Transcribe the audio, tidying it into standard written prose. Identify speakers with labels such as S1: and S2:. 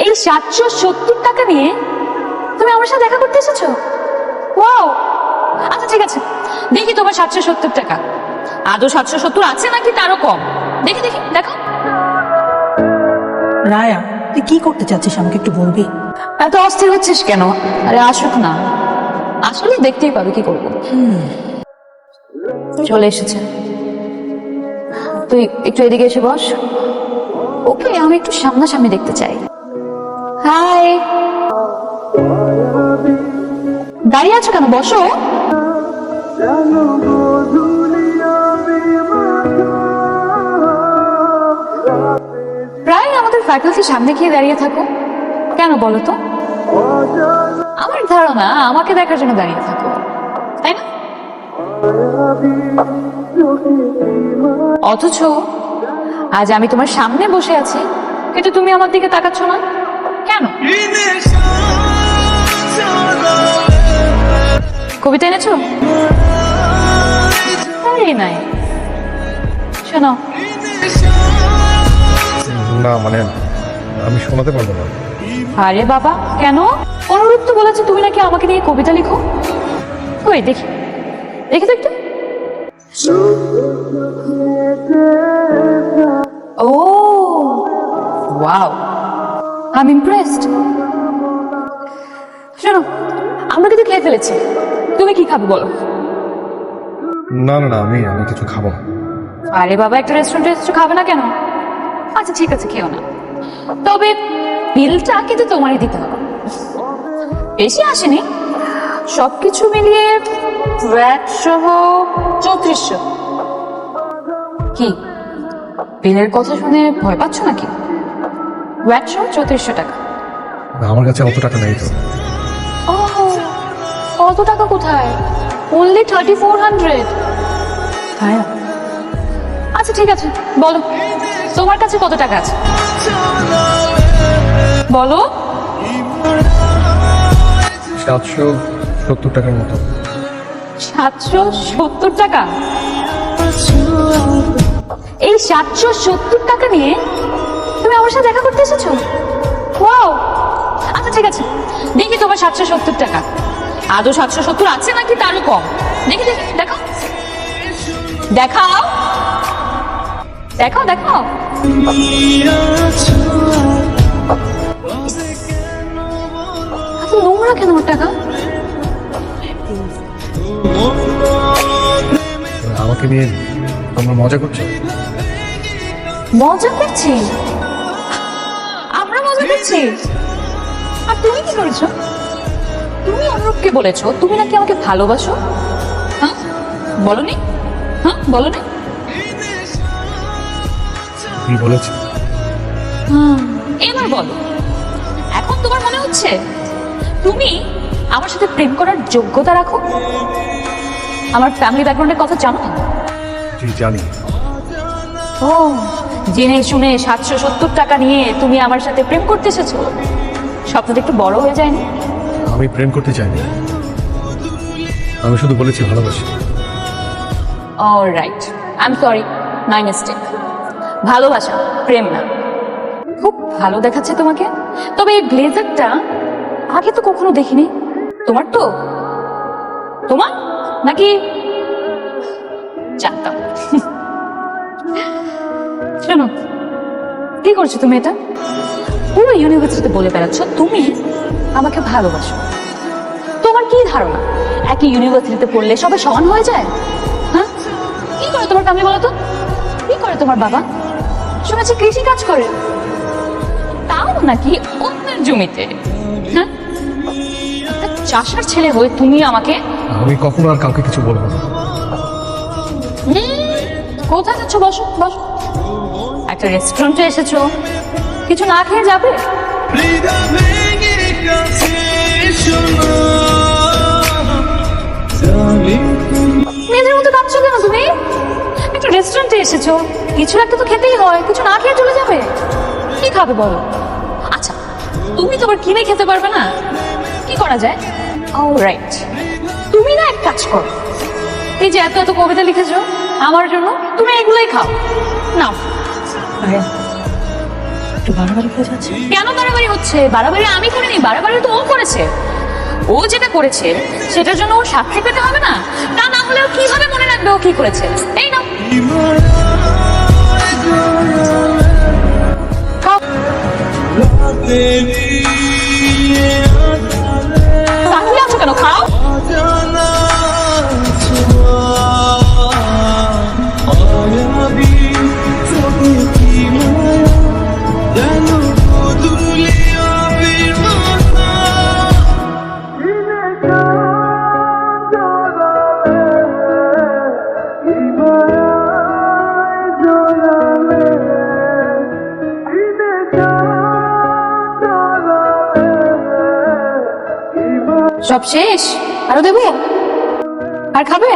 S1: এই 770 টাকা নিয়ে তুমি আমার সাথে দেখা করতে এসেছো? ওয়াও, আচ্ছা ঠিক আছে, দেখি তোমার 770 টাকা আদৌ 770 আছে নাকি তারও কম। দেখি দেখি দেখো।
S2: রায়া, তুই কি করতে চাচ্ছিস আমাকে একটু বলবি?
S1: এত অস্থির হচ্ছিস কেন? আরে আসুক না, আসলে দেখতেই পাবে, কি করবো। চলে এসেছে, তুই একটু এদিকে এসে বস। ওকে আমি একটু সামনাসামনি দেখতে চাই। হাই, দাঁড়িয়ে আছো কেন? বসো। প্রায় আমাদের ফ্যাকাল্টির সামনে গিয়ে দাঁড়িয়ে থাকো কেন বলো তো? আমার ধারণা আমাকে দেখার জন্য দাঁড়িয়ে থাকো, তাই না? অথচ আজ আমি তোমার সামনে বসে আছি, কিন্তু তুমি আমার দিকে তাকাচ্ছ না কেন? কবিতা এনেছো? তাই নাই, শোনো।
S3: না মানে আমি শোনাতে পারবো না।
S1: আরে বাবা, কেন? অনুরোধ তো বলেছে তুমি নাকি আমাকে নিয়ে কবিতা লিখো। কই দেখি, দেখি তো একটু। ও ওয়াও, আই এম ইমপ্রেসড। শোনো, আমরা কিন্তু খেয়ে ফেলেছি, তুমি কি খাবে বলো?
S3: না না না, আমি কিছু খাবো না।
S1: আরে বাবা, একটা রেস্টুরেন্টে কিছু খাবে না কেন? আচ্ছা ঠিক আছে, খেও না, তবে বিলটা কিন্তু তোমারই দিতে হবে। বেশি আসেনি, সবকিছু মিলিয়ে ভ্যাট সহ 3400। কি বিলের কথা শুনে ভয় পাচ্ছ নাকি? ভ্যাট সহ 3400 টাকা।
S3: আমার কাছে অত টাকা নেই তো।
S1: ও, অত টাকা কোথায়? অনলি 3400।
S2: রায়া,
S1: আচ্ছা ঠিক আছে, বলো তোমার কাছে কত টাকা আছে, বলো।
S3: 770 টাকার মতো।
S1: 770 টাকা? এই 770 টাকা নিয়ে তুমি আমার সাথে দেখা করতে এসেছো? ওয়াও, আচ্ছা ঠিক আছে, দেখি তোমার 770 টাকা আদৌ 770 আছে নাকি তারও কম। দেখি দেখি দেখো, দেখাও দেখাও দেখাও। এত নোংরা কেন ওর টাকা?
S3: আমাকে নিয়ে তোমরা মজা করছো?
S1: মজা করছি? আমরা মজা করছি? আর তুমি কি করেছো? তুমি অনুরূপকে বলেছো তুমি নাকি আমাকে ভালোবাসো। হ্যাঁ বলনি? হ্যাঁ বলনি?
S3: কি বলেছি?
S1: এবার বলো, এখন তোমার মনে হচ্ছে তুমি আমার সাথে প্রেম করার যোগ্যতা রাখো? আমার ফ্যামিলি ব্যাকগ্রাউন্ডের কথা জানো?
S3: জি জানি।
S1: ও, জেনে শুনে 770 টাকা নিয়ে তুমি আমার সাথে প্রেম করতে এসেছো? স্বপ্নটা একটু বড় হয়ে যায়নি?
S3: আমি প্রেম করতে চাইনি, আমি শুধু বলেছি ভালোবাসি।
S1: Alright, I am sorry, my mistake. ভালোবাসা, প্রেম না। খুব ভালো দেখাচ্ছে তোমাকে, তবে এই ব্লেজারটা আগে তো কখনো দেখিনি। তোমার তো? তোমার নাকি? জানতাম। শোনো, কি করছো তুমি? এটা পুরো ইউনিভার্সিটিতে বলে বেড়াচ্ছ তুমি আমাকে ভালোবাসো। তোমার কি ধারণা একই ইউনিভার্সিটিতে পড়লে সবাই সমান হয়ে যায়? হ্যাঁ, কি করে তোমার ফ্যামিলি বলো তো? কি করে তোমার বাবা? শুনেছি কৃষি কাজ করে, তাও নাকি অন্যের জমিতে। হ্যাঁ, একটা চাষার ছেলে হয়ে তুমি আমাকে।
S3: আমি কখনো আর কাউকে কিছু বলবো না।
S1: কোথায় যাচ্ছ? বসো বসো। একটা রেস্টুরেন্টে এসেছো, কিছু না খেয়ে যাবে? নিজের মতো কাঁদছো কেন তুমি? একটা রেস্টুরেন্টে এসেছো, কিছু একটা তো খেতেই হয়, কিছু না খেয়ে চলে যাবে? কি খাবে বলো? আচ্ছা তুমি তো আবার কিনে খেতে পারবে না, কি করা যায়? অলরাইট, তুমি না এক কাজ করো, এই যে এত এত কবিতা লিখেছো আমার জন্য, তুমি এগুলোই খাও। নাও।
S3: একটা
S2: একটু বাড়াবাড়ি হয়ে যাচ্ছে।
S1: কেন বাড়াবাড়ি হচ্ছে? বাড়াবাড়ি আমি করিনি, বাড়াবাড়ি তো ও করেছে। ও যেটা করেছে সেটার জন্য ও সাক্ষী পেতে হবে না? তা না হলে ও কিভাবে মনে রাখবে ও কি করেছে? এই না তাকিয়ে আছো কেন? খাও। সব শেষ? আরো দেবো? আর খাবে?